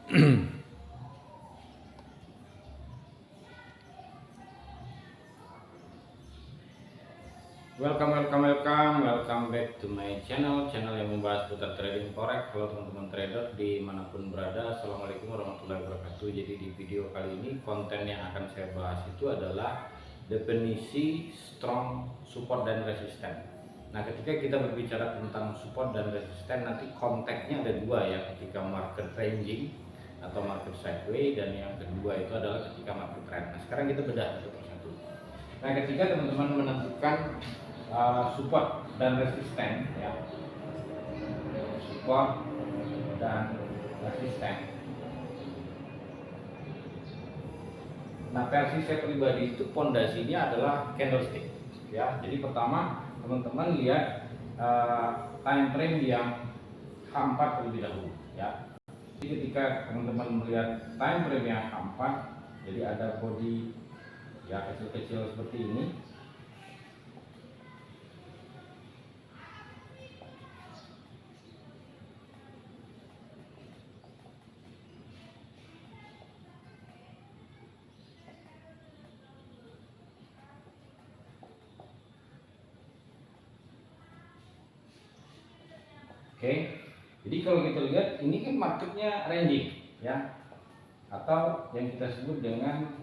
Welcome back to my channel yang membahas putar trading forex. Halo teman-teman trader dimanapun berada, assalamualaikum warahmatullahi wabarakatuh. Jadi di video kali ini konten yang akan saya bahas itu adalah definisi strong, support dan resisten. Nah, ketika kita berbicara tentang support dan resisten, nanti konteksnya ada dua ya, ketika market ranging atau market sideways, dan yang kedua itu adalah ketika market trend. Nah, sekarang kita bedah satu persatu. Nah, ketika teman-teman menentukan support dan resisten ya, support dan resisten. Nah, versi saya pribadi itu pondasinya adalah candlestick ya. Jadi pertama teman-teman lihat time frame yang H4 terlebih dahulu ya. Jadi ketika teman-teman melihat time frame yang H4, jadi ada body ya kecil-kecil seperti ini. Oke, jadi kalau kita lihat ini kan marketnya ranging ya, atau yang kita sebut dengan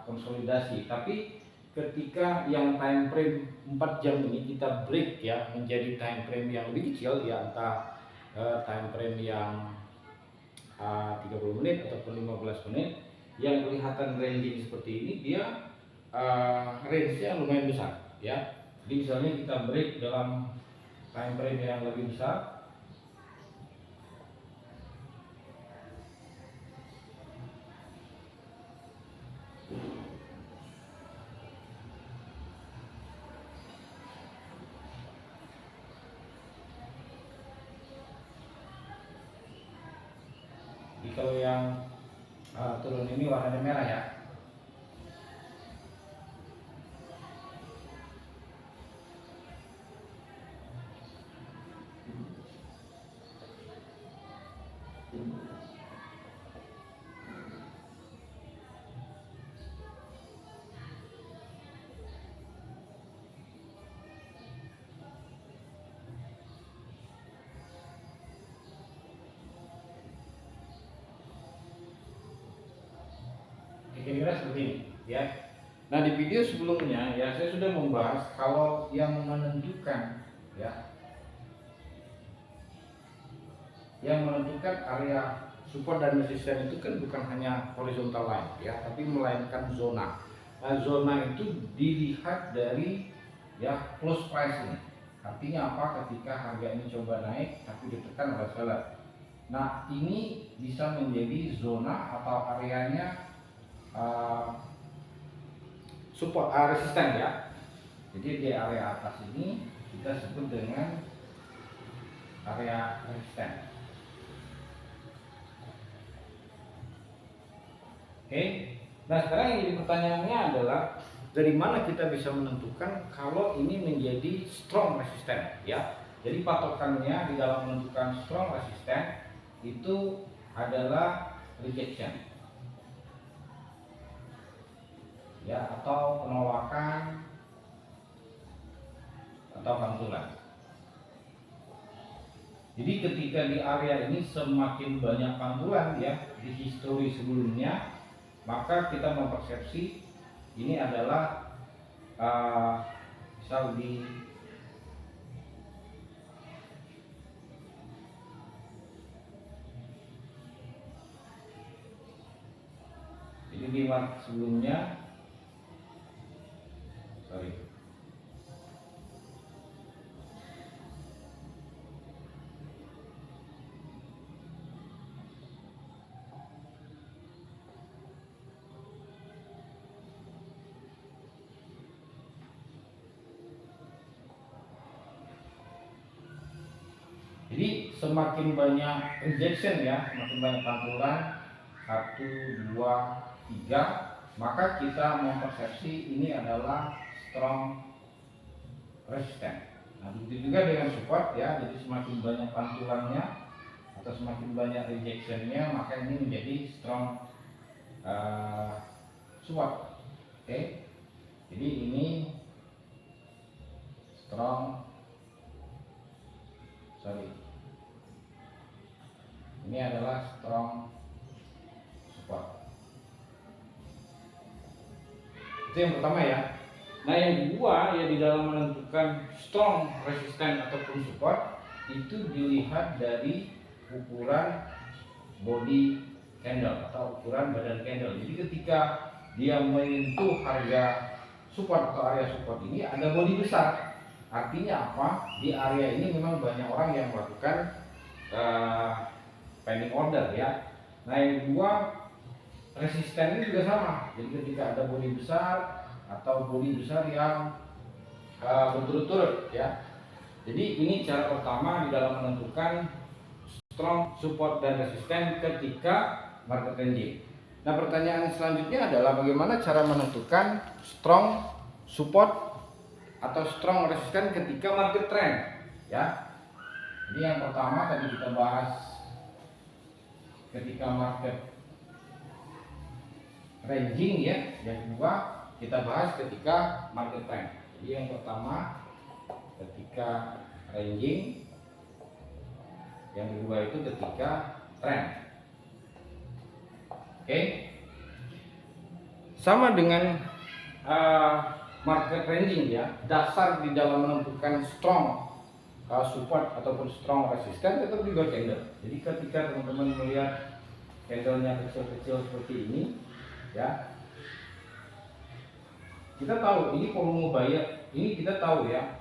konsolidasi. Tapi ketika yang time frame 4 jam ini kita break ya menjadi time frame yang lebih kecil ya, entah time frame yang 30 menit ataupun 15 menit yang kelihatan ranging seperti ini, dia range-nya lumayan besar ya. Jadi misalnya kita break dalam time frame yang lebih besar, jadi kalau yang turun ini warnanya merah ya. Kira-kira seperti ini ya. Nah, di video sebelumnya ya saya sudah membahas kalau yang menentukan ya, yang menentukan area support dan resisten itu kan bukan hanya horizontal line ya, tapi melainkan zona. Nah, zona itu dilihat dari ya close price ini. Artinya apa? Ketika harga ini coba naik tapi ditekan oleh seller. Nah, ini bisa menjadi zona atau areanya support resisten ya. Jadi di area atas ini kita sebut dengan area resisten. Oke. Nah, sekarang yang jadi pertanyaannya adalah dari mana kita bisa menentukan kalau ini menjadi strong resisten ya. Jadi patokannya di dalam menentukan strong resisten itu adalah rejection ya, atau penolakan atau pantulan. Jadi ketika di area ini semakin banyak pantulan ya di histori sebelumnya, maka kita mempersepsi ini adalah misal di market sebelumnya, jadi semakin banyak rejection ya, semakin banyak pantulan 1, 2, 3, maka kita mempersepsi ini adalah strong resisten. Nah, begitu juga dengan support ya, jadi semakin banyak pantulannya atau atau semakin banyak rejectionnya, maka ini menjadi strong support. Oke, jadi ini ini adalah strong support. Itu yang pertama ya. Nah yang kedua ya, di dalam menentukan strong resistance ataupun support itu dilihat dari ukuran body candle atau ukuran badan candle. Jadi ketika dia menyentuh harga support atau area support ini ada body besar, artinya apa? Di area ini memang banyak orang yang melakukan pending order ya. Nah yang kedua, resistennya juga sama. Jadi ketika ada body besar atau body besar yang berturut-turut ya. Jadi ini cara pertama di dalam menentukan strong support dan resisten ketika market ranging. Nah pertanyaan selanjutnya adalah bagaimana cara menentukan strong support atau strong resisten ketika market trend ya. Jadi yang pertama tadi kita bahas ketika market ranging ya. Yang kedua kita bahas ketika market trend. Jadi yang pertama ketika ranging, yang kedua itu ketika trend. Oke. Sama dengan market ranging ya, dasar di dalam menentukan strong support ataupun strong resistance tetap juga candle. Jadi ketika teman-teman melihat candlenya kecil-kecil seperti ini ya, kita tahu ini volume buyer, ini kita tahu ya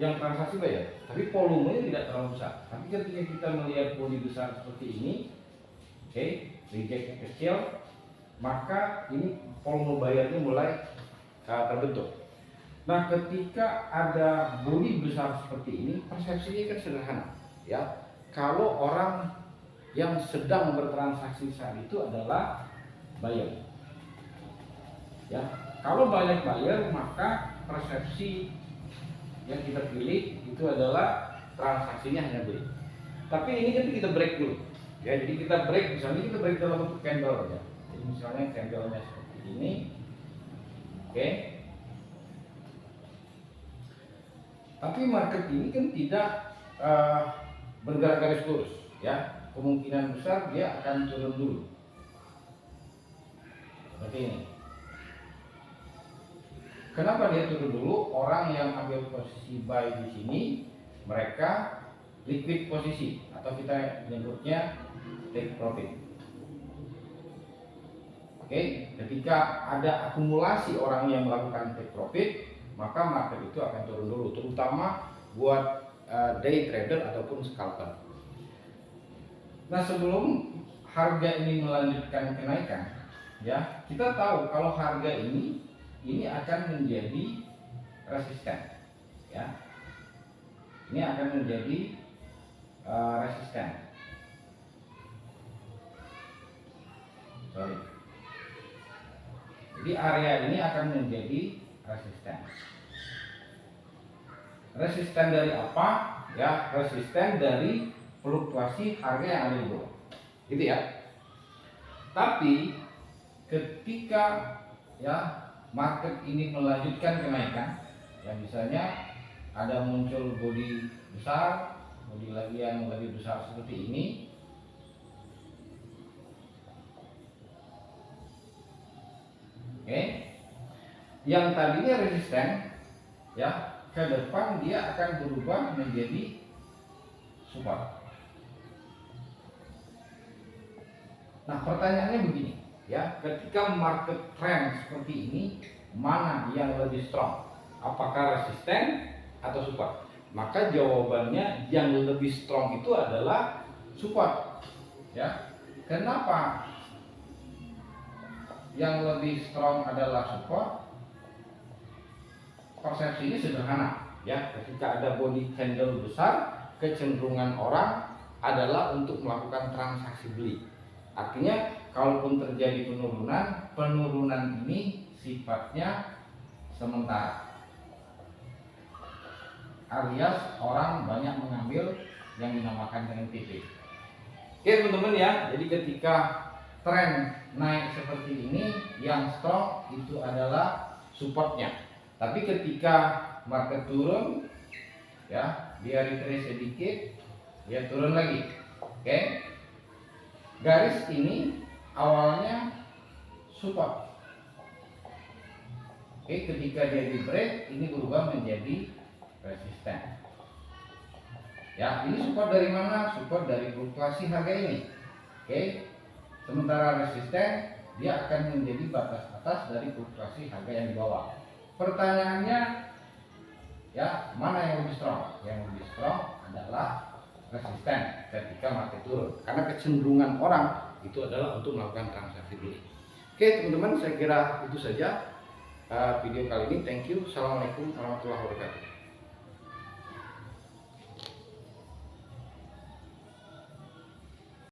yang transaksi buyer, tapi volumenya tidak terlalu besar. Tapi ketika kita melihat body besar seperti ini, oke, rejectnya kecil, maka ini volume buyernya mulai terbentuk. Nah ketika ada body besar seperti ini, persepsinya kan sederhana ya. Kalau orang yang sedang bertransaksi saat itu adalah buyer ya, kalau banyak buyer maka persepsi yang kita pilih itu adalah transaksinya hanya beli. Tapi ini kan kita break dulu ya. Jadi kita break, misalnya kita break dalam bentuk candle ya. Jadi misalnya candlenya seperti ini, oke. Tapi market ini kan tidak bergerak garis lurus ya. Kemungkinan besar dia akan turun dulu seperti ini. Kenapa dia turun dulu? Orang yang ambil posisi buy di sini mereka liquid posisi atau kita menyebutnya take profit. Oke, ketika ada akumulasi orang yang melakukan take profit, maka market itu akan turun dulu, terutama buat day trader ataupun scalper. Nah sebelum harga ini melanjutkan kenaikan ya, kita tahu kalau harga ini akan menjadi resisten ya. Ini akan menjadi resisten. Jadi area ini akan menjadi resisten. Resisten dari apa? Ya, resisten dari fluktuasi harga yang ada di bawah. Gitu ya. Tapi ketika ya market ini melanjutkan kenaikan, ya misalnya ada muncul body besar, body lagi yang lebih besar seperti ini, oke, yang tadinya resisten, ya ke depan dia akan berubah menjadi support. Nah pertanyaannya begini ya, ketika market trend seperti ini mana yang lebih strong, apakah resisten atau support? Maka jawabannya yang lebih strong itu adalah support ya. Kenapa yang lebih strong adalah support? Persepsi ini sederhana ya, ketika ada body candle besar kecenderungan orang adalah untuk melakukan transaksi beli. Artinya kalaupun terjadi penurunan ini sifatnya sementara, alias orang banyak mengambil yang dinamakan dengan TP. Oke teman-teman ya, jadi ketika tren naik seperti ini, yang strong itu adalah supportnya. Tapi ketika market turun, ya dia retrace sedikit, dia turun lagi. Oke, garis ini awalnya support. Oke, ketika dia di break, ini berubah menjadi resisten. Ya, ini support dari mana? Support dari fluktuasi harga ini. Oke, sementara resisten dia akan menjadi batas atas dari fluktuasi harga yang di bawah. Pertanyaannya, ya mana yang lebih strong? Yang lebih strong adalah resisten ketika market turun, karena kecenderungan orang itu adalah untuk melakukan transaksi beli. Oke teman-teman, saya kira itu saja video kali ini. Thank you. Assalamualaikum warahmatullahi wabarakatuh.